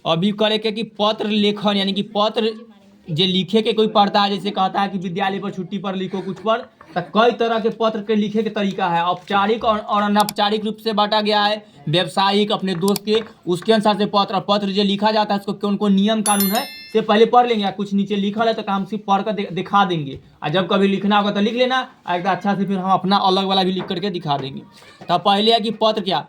अभी करे के कि पत्र लेखन यानी कि पत्र जे लिखे के कोई पढ़ता है, जैसे कहता है कि विद्यालय पर छुट्टी पर लिखो कुछ पर, तो कई तरह के पत्र के लिखे के तरीका है। औपचारिक और अनौपचारिक रूप से बांटा गया है। व्यवसायिक अपने दोस्त के उसके अनुसार से पत्र, और पत्र जो लिखा जाता है उसको कौन कौन नियम कानून है से पहले पढ़ लेंगे। कुछ नीचे लिखा है तो हम सिर्फ पढ़ कर दिखा देंगे, और जब कभी लिखना होगा तो लिख लेना, एकदम अच्छा से फिर हम अपना अलग वाला भी लिख करके दिखा देंगे। तो पहले है कि पत्र क्या,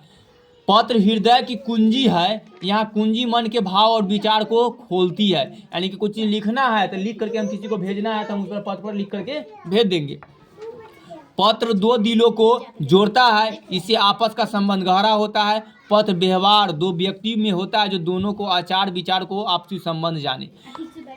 पत्र हृदय की कुंजी है। यहाँ कुंजी मन के भाव और विचार को खोलती है, यानी कि कुछ चीज लिखना है तो लिख करके हम किसी को भेजना है तो हम उस पर पत्र पर लिख करके भेज देंगे। पत्र दो दिलों को जोड़ता है, इससे आपस का संबंध गहरा होता है। पत्र व्यवहार दो व्यक्ति में होता है जो दोनों को आचार विचार को आपसी संबंध जाने।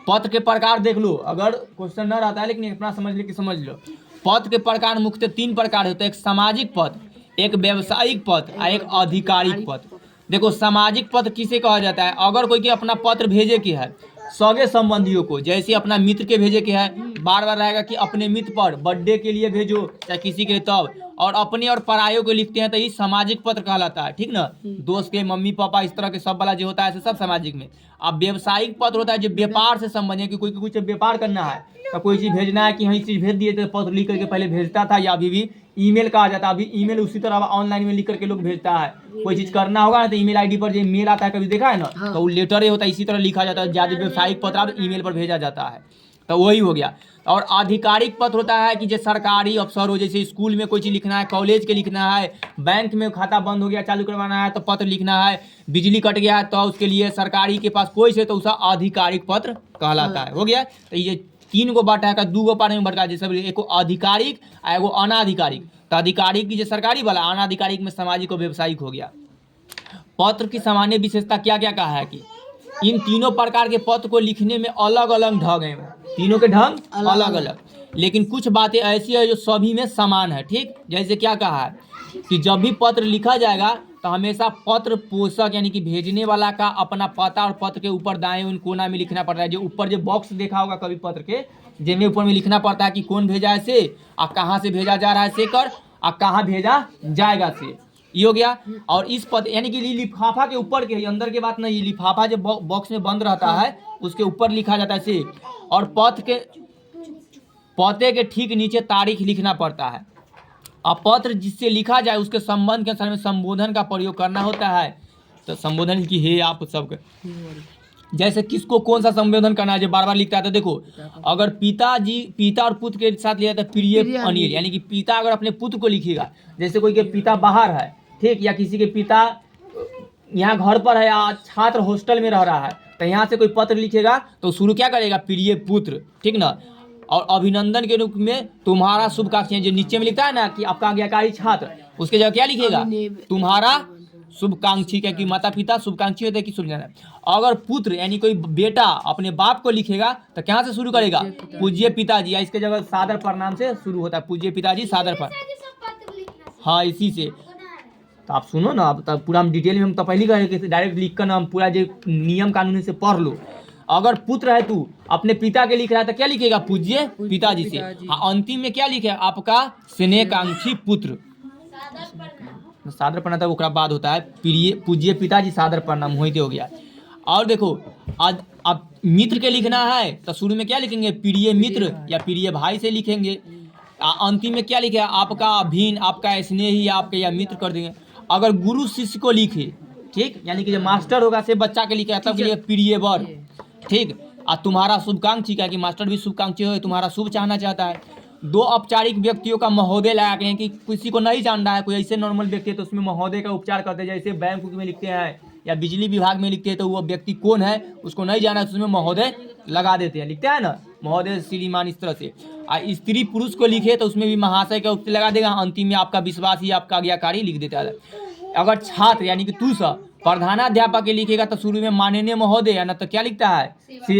पत्र के प्रकार देख लो, अगर क्वेश्चन न रहता है लेकिन अपना समझ ले कि समझ लो। पत्र के प्रकार मुख्यतः 3 प्रकार होते हैं, एक सामाजिक पत्र, एक व्यावसायिक पत्र और एक आधिकारिक पत्र। देखो सामाजिक पत्र किसे कहा जाता है, अगर कोई के अपना पत्र भेजे के है सगे संबंधियों को, जैसे अपना मित्र के भेजे के है, बार बार रहेगा कि अपने मित्र पर बर्थडे के लिए भेजो चाहे किसी के तब, और अपने और परायों को लिखते हैं तो ये सामाजिक पत्र कहलाता है, ठीक ना। दोस्त के, मम्मी पापा, इस तरह के सब वाला जो होता है सब सामाजिक में। अब व्यावसायिक पत्र होता है जो व्यापार से संबंधित है, कि कोई कुछ व्यापार करना है तो कोई चीज़ भेजना है कि हाँ ये चीज़ भेज दिए, तो पत्र लिख करके पहले भेजता था, या अभी भी ईमेल कहा जाता है। अभी ईमेल उसी तरह ऑनलाइन में लिख करके लोग भेजता है। कोई चीज़ करना होगा ना तो ईमेल आईडी पर जो मेल आता है, कभी देखा है ना, तो वो लेटर ही होता है, इसी तरह लिखा जाता है। ज़्यादा व्यावसायिक पत्र ईमेल पर भेजा जाता है, तो वही हो गया। और आधिकारिक पत्र होता है कि जो सरकारी अफसर हो, जैसे स्कूल में कोई चीज़ लिखना है, कॉलेज के लिखना है, बैंक में खाता बंद हो गया चालू करवाना है तो पत्र लिखना है, बिजली कट गया है तो उसके लिए सरकारी के पास कोई से तो उसका आधिकारिक पत्र कहलाता है। हो गया। तो ये 3 गो बांटा है, 2 गो पार्ट में बटा, जैसे एगो आधिकारिक और एगो अनाधिकारिक। तो आधिकारिक की जो सरकारी वाला, अनाधिकारिक में सामाजिक और व्यावसायिक हो गया। पत्र की सामान्य विशेषता क्या क्या कहा है कि इन तीनों प्रकार के पत्र को लिखने में अलग अलग ढंग है, तीनों के ढंग अलग अलग, लेकिन कुछ बातें ऐसी है जो सभी में समान है, ठीक। जैसे क्या कहा है कि जब भी पत्र लिखा जाएगा तो हमेशा पत्र पोषक यानी कि भेजने वाला का अपना पता और पत्र के ऊपर दाएं उन कोना में लिखना पड़ता है। जो ऊपर जो बॉक्स देखा होगा कभी पत्र के, जिनमें ऊपर में लिखना पड़ता है कि कौन भेजा है से, और कहाँ से भेजा जा रहा है से कर, और कहाँ भेजा जाएगा से, ये हो गया। और इस पत्र यानी कि लिफाफा के ऊपर के, अंदर के बात नहीं, ये लिफाफा जो बॉक्स में बंद रहता है उसके ऊपर लिखा जाता है से। और पते के ठीक नीचे तारीख लिखना पड़ता है। अब पत्र जिससे लिखा जाए उसके संबंध के अनुसार में संबोधन का प्रयोग करना होता है। तो संबोधन की है आप सबके, जैसे किसको कौन सा संबोधन करना है जो बार बार लिखता है। तो देखो अगर पिता और पुत्र के साथ लिया तो प्रिय अनिल, यानी कि पिता अगर अपने पुत्र को लिखेगा, जैसे कोई के पिता बाहर है, ठीक, या किसी के पिता यहाँ घर पर है या छात्र हॉस्टल में रह रहा है, तो यहाँ से कोई पत्र लिखेगा तो शुरू क्या करेगा, प्रिय पुत्र, ठीक ना। और अभिनंदन के रूप में तुम्हारा शुभकामनाएं, जो नीचे में लिखता है ना कि आपका आज्ञाकारी छात्र, उसके जगह क्या लिखेगा, तुम्हारा शुभकांक्षी, क्या कि माता पिता शुभकांक्षी होते हैं कि शुभकामनाएं। अगर पुत्र यानी कोई बेटा अपने बाप को लिखेगा तो कहाँ से शुरू करेगा, पूज्य पिताजी, या इसके जगह सादर प्रणाम से शुरू होता है, पूज्य पिताजी सादर प्रणाम। हाँ इसी से। तो आप सुनो ना, अब तब पूरा हम डिटेल में हम तो पहले कहे कि डायरेक्ट लिख कर ना हम पूरा जो नियम कानून से पढ़ लो। अगर पुत्र है तू अपने पिता के लिख रहा है तो क्या लिखेगा, पूज्य पिताजी से। हाँ अंतिम में क्या लिखे, आपका स्नेहकांक्षी पुत्र, सादर प्रणाम ओकरा बाद होता है प्रिय पूज्य पिताजी सादर प्रणाम, वही हो गया। और देखो अब मित्र के लिखना है तो शुरू में क्या लिखेंगे, प्रिय मित्र या प्रिय भाई से लिखेंगे। अंतिम में क्या लिखे, आपका भिन्न, आपका स्नेही, आपका या मित्र कर देंगे। अगर गुरु शिष्य को लिखे, ठीक, यानी कि जो मास्टर होगा से बच्चा के लिखे तब के लिए प्रिय वर, ठीक। और तुम्हारा शुभकांक्षी, क्या कि मास्टर भी शुभकांक्षी हो, तुम्हारा शुभ चाहना चाहता है। 2 औपचारिक व्यक्तियों का महोदय लगा के, कि किसी को नहीं जान रहा है, कोई ऐसे नॉर्मल व्यक्ति है तो उसमें महोदय का उपचार करते हैं, जैसे बैंक में लिखते हैं या बिजली विभाग में लिखते हैं तो वो व्यक्ति कौन है उसको नहीं जाना है तो उसमें महोदय लगा देते हैं, लिखते हैं ना महोदय श्रीमान, इस तरह से। और स्त्री पुरुष को लिखे तो उसमें भी महाशय का उपचार लगा देगा, अंतिम में आपका विश्वासी, आपका आज्ञाकारी लिख देता है। अगर छात्र यानी कि तू सा प्रधानाध्यापक के लिखेगा तो शुरू में माननीय महोदय, या ना तो क्या लिखता है,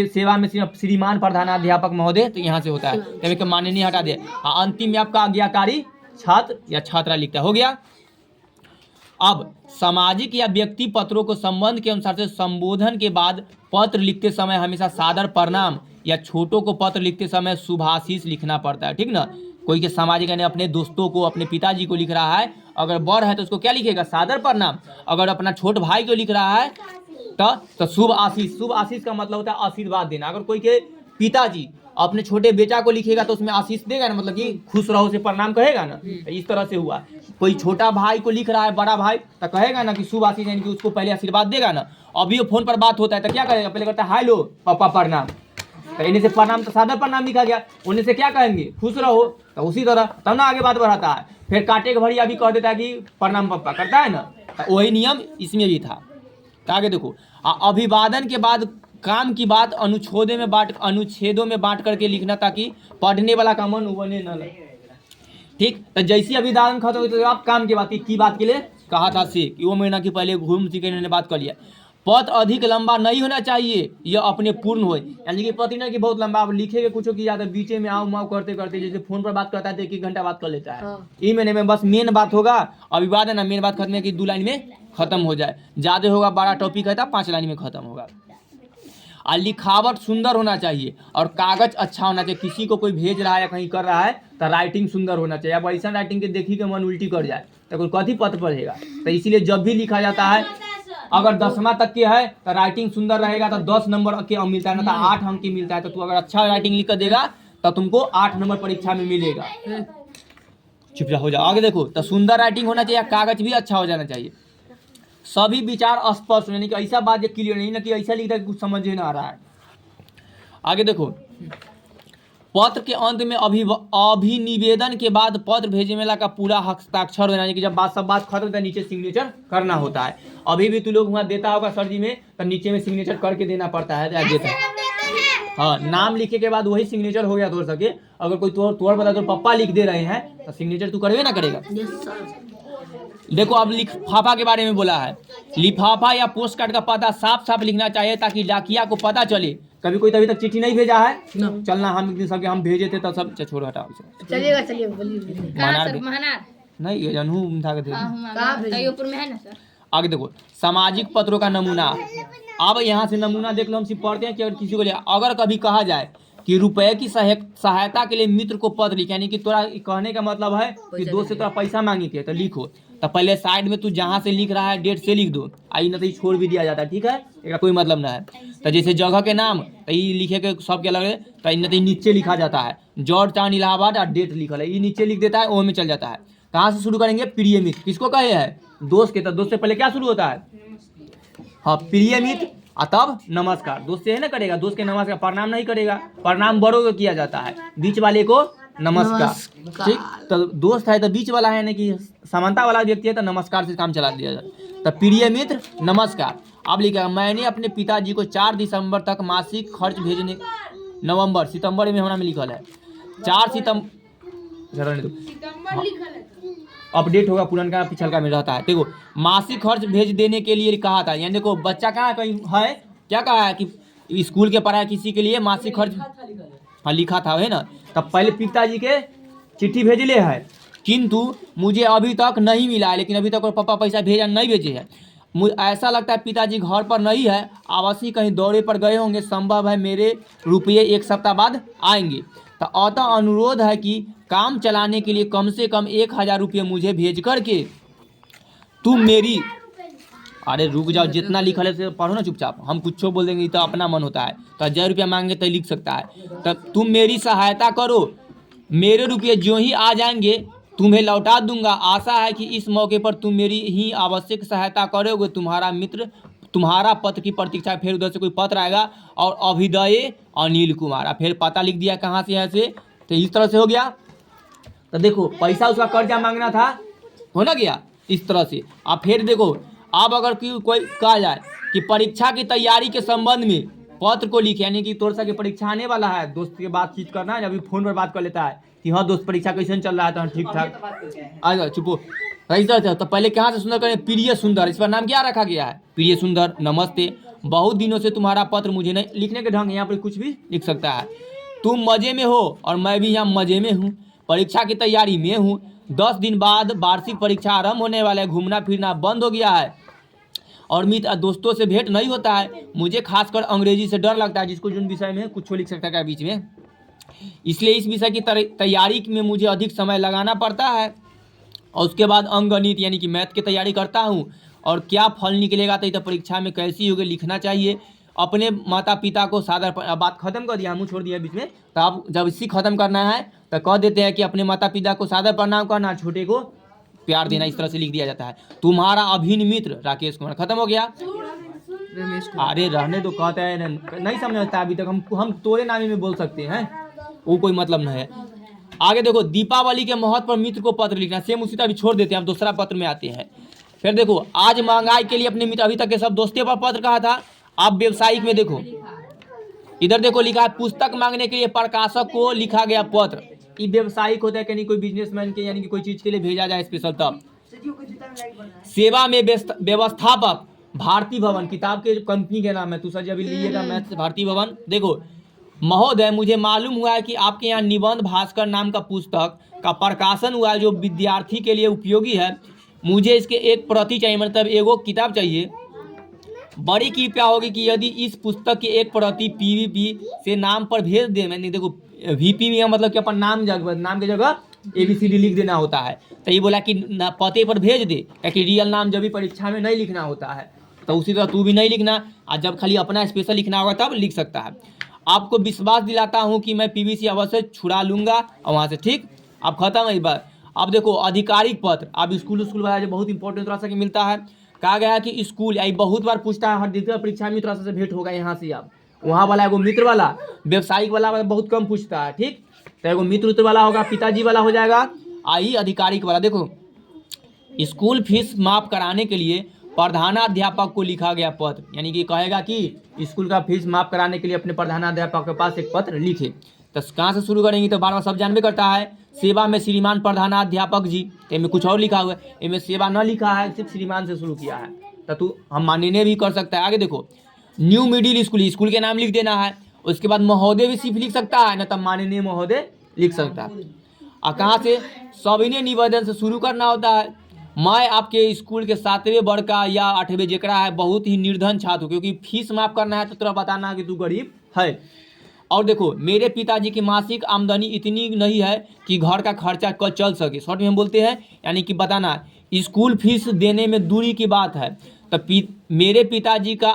सेवा में श्रीमान प्रधानाध्यापक महोदय, तो यहाँ से होता है, तभी माननीय हटा दे। अंतिम में आपका आज्ञाकारी छात्र या छात्रा लिखता है, हो गया। अब सामाजिक या व्यक्ति पत्रों को संबंध के अनुसार से संबोधन के बाद पत्र लिखते समय हमेशा सादर प्रणाम, या छोटों को पत्र लिखते समय शुभाशीष लिखना पड़ता है, ठीक ना। कोई के सामाजिक यानी अपने दोस्तों को, अपने पिताजी को लिख रहा है अगर बड़ है तो उसको क्या लिखेगा, सादर प्रणाम। अगर अपना छोट भाई को लिख रहा है तो शुभ आशीष। शुभ आशीष का मतलब होता है आशीर्वाद देना। अगर कोई के पिताजी अपने छोटे बेटा को लिखेगा तो उसमें आशीष देगा ना, मतलब कि खुश रहो से प्रणाम कहेगा ना। तो इस तरह से हुआ। कोई छोटा भाई को लिख रहा है बड़ा भाई तो कहेगा ना कि शुभ आशीष, यानी कि उसको पहले आशीर्वाद देगा ना। अभी वो फोन पर बात होता है तो क्या करेगा, पहले करता है हाय लो पापा प्रणाम, तो इन्हीं से प्रणाम तो सादा प्रणाम लिखा गया, उन्हीं से क्या कहेंगे खुश रहो। तो उसी तरह तब ना आगे बात बढ़ाता है। फिर काटे के भरी अभी कह देता है कि प्रणाम पापा, करता है ना। तो वही नियम इसमें भी था। तो आगे देखो, अभिवादन के बाद काम की बात अनुच्छेदों में बांट करके लिखना ताकि पढ़ने वाला का मन उबने न लगे। ठीक, तो जैसी अभिवादन खत्म हुई तो आप काम की बात के लिए कहा था से कि वो महीना की पहले घूम के इन्होंने बात कर लिया। पत्र अधिक लंबा नहीं होना चाहिए, यह अपने पूर्ण हो, यानी कि पति ना कि बहुत लंबा आप लिखेंगे कुछ की ज्यादा बीचे में आओ माओ करते करते, जैसे फोन पर बात करता है तो 1-1 घंटा बात कर लेता है। ई महीने में बस मेन बात होगा अभिवादन, ना मेन बात खत्म है कि 2 लाइन में खत्म हो जाए। ज्यादा होगा बड़ा टॉपिक है तो 5 लाइन में खत्म होगा। और लिखावट सुंदर होना चाहिए और कागज अच्छा होना चाहिए। किसी को कोई भेज रहा है या कहीं कर रहा है तो राइटिंग सुंदर होना चाहिए। अब ऐसा राइटिंग के देखी के मन उल्टी कर जाए तो कोई कथी पत्र पढ़ेगा। तो इसीलिए जब भी लिखा जाता है, अगर 10वां तक के है तो राइटिंग सुंदर रहेगा तो 10 नंबर के मिलता है, ना तो 8 अंक की मिलता है। तो तू अगर अच्छा राइटिंग लिख कर देगा तो तुमको 8 नंबर परीक्षा में मिलेगा। चुपचाप हो जाओ। आगे देखो, तो सुंदर राइटिंग होना चाहिए, कागज भी अच्छा हो जाना चाहिए, सभी विचार स्पष्ट, यानी कि ऐसा बात जो क्लियर नहीं ना कि ऐसा लिखता है कुछ समझ में ना आ रहा है। आगे देखो, पत्र के अंत में अभिनिवेदन के बाद पत्र भेजने वाला का पूरा हस्ताक्षर होना, यानी कि जब सब बात खत्म होता है नीचे सिग्नेचर करना होता है। अभी भी तू लोग वहाँ देता होगा सर जी में तो नीचे में सिग्नेचर करके देना पड़ता है। देता है हाँ, नाम लिखे के बाद वही सिग्नेचर हो गया तोड़ सके। अगर कोई तोड़ बता तो पप्पा लिख दे रहे हैं तो सिग्नेचर तू करवे ना करेगा। देखो, अब लिफाफा के बारे में बोला है। लिफाफा या पोस्ट कार्ड का पता साफ साफ लिखना चाहिए ताकि डाकिया को पता चले। कभी कोई तभी तक चिट्ठी नहीं भेजा है चलना, हम एक दिन सबके हम भेजे थे तो सब छोड़ हटा चलिएगा चलिए बोलिए। नहीं ये जनू उठा के दे। ऊपर में है ना सर। आगे देखो, सामाजिक पत्रों का नमूना। अब यहाँ से नमूना देख लो, हम सिर्फ पढ़ते हैं कि अगर किसी को अगर कभी कहा जाए कि रुपए की सहायता के लिए मित्र को पत्र लिख, यानी कि तोरा कहने का मतलब है कि दोस्त से तोरा पैसा मांगी के तो लिखो, तो पहले साइड में तू जहाँ से लिख रहा है डेट से लिख दो, आई न तो छोड़ भी दिया जाता है। ठीक है, इसका कोई मतलब ना है। तो जैसे जगह के नाम तो ये लिखे के सबके अलग है, तो न तो नीचे लिखा जाता है जॉर्ज टाउन इलाहाबाद और डेट लिखल है, ये नीचे लिख देता है, वो में चल जाता है। कहाँ से शुरू करेंगे, प्रिय मित्र। किसको कहे है, दोस्त के। तो दोस्त से पहले क्या शुरू होता है, हाँ प्रिय मित्र, तब नमस्कार। दोस्त से है ना करेगा, दोस्त के नमस्कार, प्रणाम नहीं करेगा, प्रणाम बड़ों को किया जाता है, बीच वाले को नमस्कार। ठीक, तो दोस्त है तो बीच वाला है, ना कि समानता वाला व्यक्ति है तो नमस्कार से काम चला दिया जाए। तो प्रिय मित्र नमस्कार। अब लिखा, मैंने अपने पिताजी को 4 दिसंबर तक मासिक खर्च भेजने, नवंबर सितंबर में हमारा में लिखल है 4 सितंबर अपडेट होगा, पुरानका पिछलका में रहता है। देखो, मासिक खर्च भेज देने के लिए कहा था, यानी देखो बच्चा कहाँ कहीं है, क्या कहा है कि स्कूल के पढ़ाई किसी के लिए मासिक खर्च हाँ लिखा था, है ना। तब पहले पिताजी के चिट्ठी भेजले है, किंतु मुझे अभी तक नहीं मिला है, लेकिन अभी तक और पापा पैसा भेजा नहीं भेजे है। मुझे ऐसा लगता है पिताजी घर पर नहीं है, अवश्य कहीं दौरे पर गए होंगे, संभव है मेरे रुपये 1 सप्ताह बाद आएंगे। तो अतः अनुरोध है कि काम चलाने के लिए कम से कम 1000 रुपये मुझे भेज करके तुम मेरी, अरे रुक जाओ, जितना लिखल है पढ़ो ना चुपचाप, हम कुछ बोल देंगे तो अपना मन होता है। तो 1000 रुपया मांगे तो लिख सकता है। तो तुम मेरी सहायता करो, मेरे रुपये जो ही आ जाएंगे तुम्हें लौटा दूंगा। आशा है कि इस मौके पर तुम मेरी ही आवश्यक सहायता करोगे। तुम्हारा मित्र, तुम्हारा पत्र की प्रतीक्षा। फिर उधर से कोई पत्र आएगा और अभिदय अनिल कुमार, फिर पता लिख दिया कहाँ से है से। तो इस तरह से हो गया। तो देखो, पैसा उसका कर्जा मांगना था, हो ना गया इस तरह से। अब फिर देखो, अब अगर कोई कहा जाए कि परीक्षा की तैयारी के संबंध में पत्र को लिखे, यानी कि तोर सा की परीक्षा आने वाला है, दोस्त के बातचीत करना है, अभी फोन पर बात कर लेता है कि हाँ दोस्त परीक्षा कैसे चल रहा है, तो ठीक ठाक आ चुपो ऐसा। तो पहले कहाँ से सुंदर करें, प्रिय सुंदर, इस पर नाम क्या रखा गया है, प्रिय सुंदर नमस्ते। बहुत दिनों से तुम्हारा पत्र मुझे नहीं, लिखने के ढंग यहाँ पर कुछ भी लिख सकता है। तुम मजे में हो और मैं भी यहाँ मजे में हूँ, परीक्षा की तैयारी में हूँ। 10 दिन बाद वार्षिक परीक्षा आरंभ होने वाला है, घूमना फिरना बंद हो गया है और मित्र दोस्तों से भेंट नहीं होता है। मुझे खासकर अंग्रेजी से डर लगता है, जिसको जिन विषय में कुछ लिख सकता है बीच में, इसलिए इस विषय की तैयारी में मुझे अधिक समय लगाना पड़ता है। और उसके बाद अंकगणित यानी कि मैथ की तैयारी करता हूँ, और क्या फल निकलेगा तो परीक्षा में कैसी होगी लिखना चाहिए। अपने माता पिता को सादर अब बात खत्म कर दिया, मुँह छोड़ दिया बीच में, तो अब जब इसी खत्म करना है तो कह देते हैं कि अपने माता पिता को सादर प्रणाम करना, छोटे को प्यार देना, इस तरह से लिख दिया जाता है। तुम्हारा अभिन्न मित्र राकेश कुमार, खत्म हो गया। अरे रहने दो, कहते हैं नहीं समझता अभी तक, हम तोरे नामे में बोल सकते हैं, वो कोई मतलब नहीं है। आगे देखो, दीपावली के महत्व पर मित्र को पत्र लिखना, सेम उसी तरह छोड़ देते हैं, हम दूसरा पत्र में आते हैं। फिर देखो, आज महंगाई के लिए अपने मित्र, अभी तक के सब दोस्ते पर पत्र कहा था। आप व्यवसायिक में देखो, इधर देखो लिखा है पुस्तक मांगने के लिए प्रकाशक को लिखा गया पत्र। ये व्यवसायिक होता है कि नहीं, कोई बिजनेसमैन के यानी कि कोई चीज के लिए भेजा जाए स्पेशल तब। सेवा में व्यवस्थापक भारती भवन, किताब के कंपनी के नाम है, तू सर अभी लीजिएगा मैथ भारती भवन। देखो, महोदय मुझे मालूम हुआ है कि आपके यहाँ निबंध भास्कर नाम का पुस्तक का प्रकाशन हुआ है जो विद्यार्थी के लिए उपयोगी है। मुझे इसके एक प्रति चाहिए, मतलब एगो किताब चाहिए। बड़ी कृपया होगी कि यदि इस पुस्तक की एक प्रति पीवीपी से नाम पर भेज दे। मैंने देखो वीपी में मतलब कि अपन नाम के जगह ABCD लिख देना होता है, तो ये बोला कि पते पर भेज दे, ताकि रियल नाम जब भी परीक्षा में नहीं लिखना होता है, तो उसी तरह तू भी नहीं लिखना, और जब खाली अपना स्पेशल लिखना होगा तब लिख सकता है। आपको विश्वास दिलाता हूँ कि मैं PVC अवश्य छुड़ा लूँगा और वहाँ से, ठीक। अब खत्म है इस बार। अब देखो, आधिकारिक पत्र, अब स्कूल वाला जो बहुत इंपॉर्टेंट तरह से मिलता है। कहा गया है कि स्कूल, आई बहुत बार पूछता है हर द्वितीय परीक्षा में, तरह से भेंट होगा यहाँ से। अब वहाँ वाला एगो मित्र वाला, व्यवसायिक वाला बहुत कम पूछता है, ठीक। तो एगो मित्र वाला होगा, पिताजी वाला हो जाएगा, आई आधिकारिक वाला। देखो, स्कूल फीस माफ कराने के लिए प्रधानाध्यापक को लिखा गया पत्र, यानी कि कहेगा कि स्कूल का फीस माफ कराने के लिए अपने प्रधानाध्यापक के पास एक पत्र लिखे। तो कहाँ से शुरू करेंगे, तो बार बार सब जानबे करता है। सेवा में श्रीमान प्रधानाध्यापक जी, इनमें कुछ और लिखा हुआ है, इनमें सेवा न लिखा है, सिर्फ श्रीमान से शुरू किया है, तो तू हम मानने भी कर सकता है। आगे देखो, न्यू मिडिल स्कूल, स्कूल के नाम लिख देना है। उसके बाद महोदय भी सिर्फ लिख सकता है, न तब माननीय महोदय लिख सकता है। और कहाँ से, सविनय निवेदन से शुरू करना होता है। मैं आपके स्कूल के 7वें वर्ग का या 8वें जेकरा है बहुत ही निर्धन छात्र हूँ, क्योंकि फीस माफ करना है तो तेरा बताना कि तू गरीब है। और देखो, मेरे पिताजी की मासिक आमदनी इतनी नहीं है कि घर का खर्चा चल सके। शॉर्ट में हम बोलते हैं, यानी कि बताना स्कूल फीस देने में दूरी की बात है। तो मेरे पिताजी का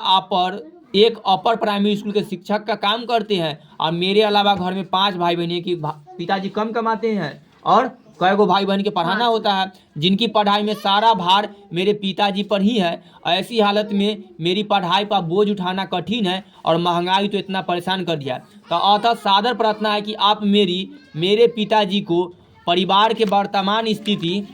एक अपर प्राइमरी स्कूल के शिक्षक का काम करते हैं, और मेरे अलावा घर में 5 भाई बहन हैं कि पिताजी कम कमाते हैं और कई गो भाई बहन के पढ़ाना होता है, जिनकी पढ़ाई में सारा भार मेरे पिताजी पर ही है। ऐसी हालत में मेरी पढ़ाई पर बोझ उठाना कठिन है, और महंगाई तो इतना परेशान कर दिया। तो अतः सादर प्रार्थना है कि आप मेरे पिताजी को परिवार के वर्तमान स्थिति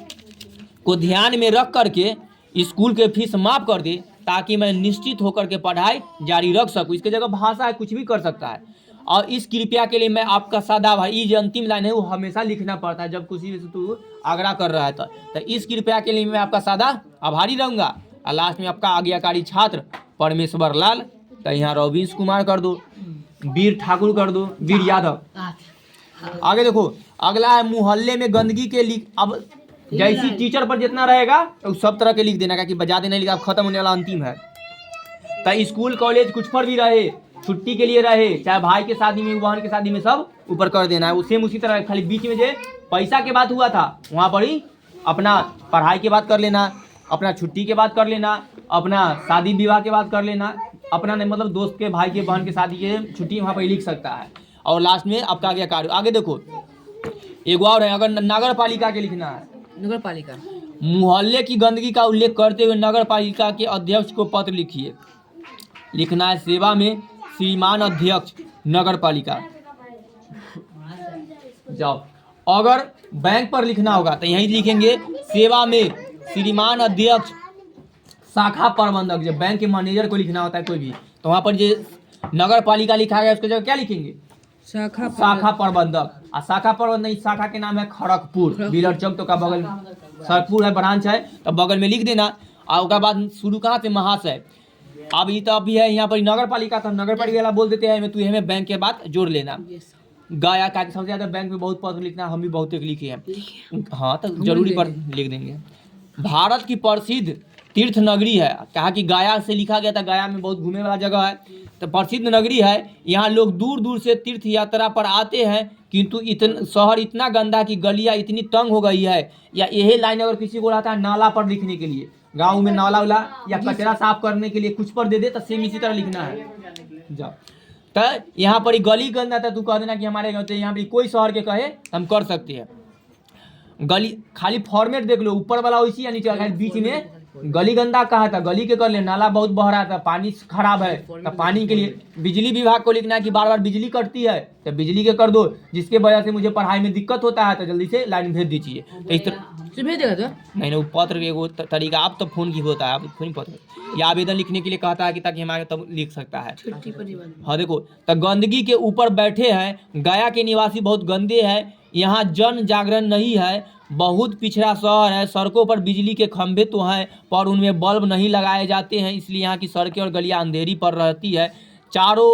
को ध्यान में रख करके स्कूल के फीस माफ कर दे, ताकि मैं निश्चित होकर के पढ़ाई जारी रख सकूँ। इसके जगह भाषा है, कुछ भी कर सकता है। और इस कृपया के लिए मैं आपका सदा भाई, ये जो अंतिम लाइन है वो हमेशा लिखना पड़ता है जब किसी से तू आग्रह कर रहा है, तो इस कृपया के लिए मैं आपका सदा आभारी रहूँगा। और लास्ट में आपका आज्ञाकारी छात्र परमेश्वर लाल, तो यहाँ रविंद्र कुमार कर दो, वीर ठाकुर कर दो, वीर यादव। आगे देखो, अगला है मोहल्ले में गंदगी के लिए। अब जैसी टीचर पर जितना रहेगा तो सब तरह के लिख देना, क्या कि बजा देना लिखा, खत्म होने वाला अंतिम है। तो स्कूल कॉलेज कुछ पर भी रहे, छुट्टी के लिए रहे, चाहे भाई के शादी में, बहन के शादी में, सब ऊपर कर देना है। सेम उसी तरह, खाली बीच में जो पैसा के बात हुआ था वहाँ पर ही अपना पढ़ाई के बात कर लेना, अपना छुट्टी के बात कर लेना, अपना शादी विवाह के बात कर लेना, अपना नहीं मतलब दोस्त के, भाई के, बहन के शादी के छुट्टी वहाँ पर लिख सकता है। और लास्ट में आपका आगे कार्य। आगे देखो, एक और है, अगर नगर पालिका के लिखना है, नगर पालिका, मोहल्ले की गंदगी का उल्लेख करते हुए नगर पालिका के अध्यक्ष को पत्र लिखिए। लिखना है सेवा में श्रीमान अध्यक्ष नगर पालिका। जाओ, अगर बैंक पर लिखना होगा तो यहीं लिखेंगे सेवा में श्रीमान अध्यक्ष शाखा प्रबंधक। जब बैंक के मैनेजर को लिखना होता है कोई भी, तो वहाँ पर जो नगर पालिका लिखा गया उसके जगह क्या लिखेंगे, शाखा प्रबंधक। और शाखा प्रबंधक, इस शाखा के नाम है खड़गपुर, बिलर चौक तो का बगल खड़गपुर है, ब्रांच है, तो बगल में लिख देना। और उसके बाद शुरू कहाँ से, महाशय। अब ये तो अभी है यहाँ पर नगर पालिका, तो नगर पालिका वाला बोल देते हैं, तू हमें बैंक के बात जोड़ लेना। गया का सबसे ज्यादा बैंक में बहुत पत्र लिखना, हम भी बहुत एक लिखे हैं, हाँ तो जरूरी पर लिख देंगे। भारत की प्रसिद्ध तीर्थ नगरी है। कहा कि गया से लिखा गया था, गया में बहुत घूमने वाला जगह है, तो प्रसिद्ध नगरी है। यहाँ लोग दूर दूर से तीर्थ यात्रा पर आते हैं, किंतु शहर इतना गंदा कि गलियाँ इतनी तंग हो गई है। या यही लाइन अगर किसी को रहता है नाला पर लिखने के लिए, गाँव में नाला वाला या कचरा साफ करने के लिए कुछ पर दे दे तो सेम इसी तरह लिखना है। जाओ तो यहाँ पर गली गंदा था, तू कह देना कि हमारे गाँव, तो यहाँ पर कोई शहर के कहे हम कर सकते हैं। गली खाली फॉर्मेट देख लो, ऊपर वाला वैसी या नीचे वाला, बीच में गली गंदा कहा था, गली के कर ले। नाला बहुत बह रहा था, पानी खराब है, तो पानी के लिए बिजली विभाग को लिखना है कि बार बार बिजली कटती है तो बिजली के कर दो, जिसके वजह से मुझे पढ़ाई में दिक्कत होता है, तो जल्दी से लाइन भेज दीजिए। तो इस तरह भेज देगा तो नहीं, वो पत्र के वो तरीका आप तो फोन की होता है, आप फोन पत्र या आवेदन लिखने के लिए कहता है कि ताकि हमारे तब लिख सकता है। हाँ देखो, तो गंदगी के ऊपर बैठे हैं, गया के निवासी बहुत गंदे हैं, यहाँ जन जागरण नहीं है, बहुत पिछड़ा शहर है, सड़कों पर बिजली के खंभे तो हैं पर उनमें बल्ब नहीं लगाए जाते हैं, इसलिए यहाँ की सड़कें और गलियाँ अंधेरी पर रहती है। चारों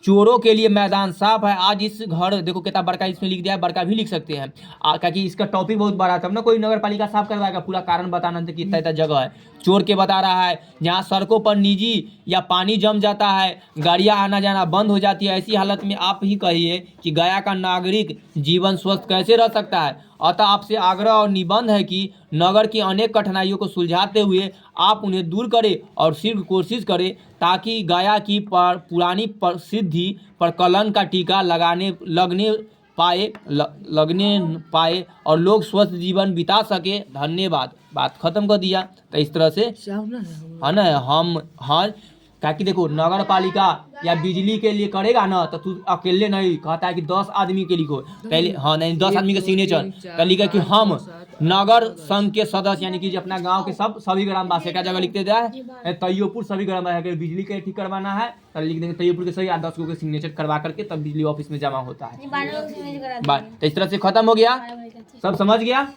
चोरों के लिए मैदान साफ है। आज इस घर देखो कितना बड़का इसमें लिख दिया है, बड़का भी लिख सकते हैं क्योंकि इसका टॉपिक बहुत बड़ा, तब ना कोई नगर पालिका साफ करवाएगा, पूरा कारण बताना कि इतना इतना जगह है। चोर के बता रहा है, जहाँ सड़कों पर निजी या पानी जम जाता है, गाड़ियाँ आना जाना बंद हो जाती है, ऐसी हालत में आप ही कहिए कि गया का नागरिक जीवन स्वस्थ कैसे रह सकता है। अतः आपसे आग्रह और निबंध है कि नगर की अनेक कठिनाइयों को सुलझाते हुए आप उन्हें दूर करें और शीघ्र कोशिश करें ताकि गया की पुरानी प्रसिद्धि पर कलंक का टीका लगने पाए और लोग स्वस्थ जीवन बिता सके। धन्यवाद। बात खत्म कर दिया। तो इस तरह से है ना, हम हाँ ताकि देखो नगर पालिका या बिजली के लिए करेगा ना तो तू अकेले नहीं, कहता है कि 10 आदमी के लिखो पहले, हाँ नहीं 10 आदमी के सिग्नेचर तो लिखा कि हम नगर संघ के सदस्य, यानी कि अपना गांव के सभी ग्रामवासी का जगह लिखते जाए, तैयोपुर सभी ग्रामवासी के बिजली के ठीक करवाना है तो लिख देंगे तैयोपुर के सही 10 को सिग्नेचर करवा करके तब बिजली ऑफिस में जमा होता है। बात तो इस तरह से खत्म हो गया, सब समझ गया।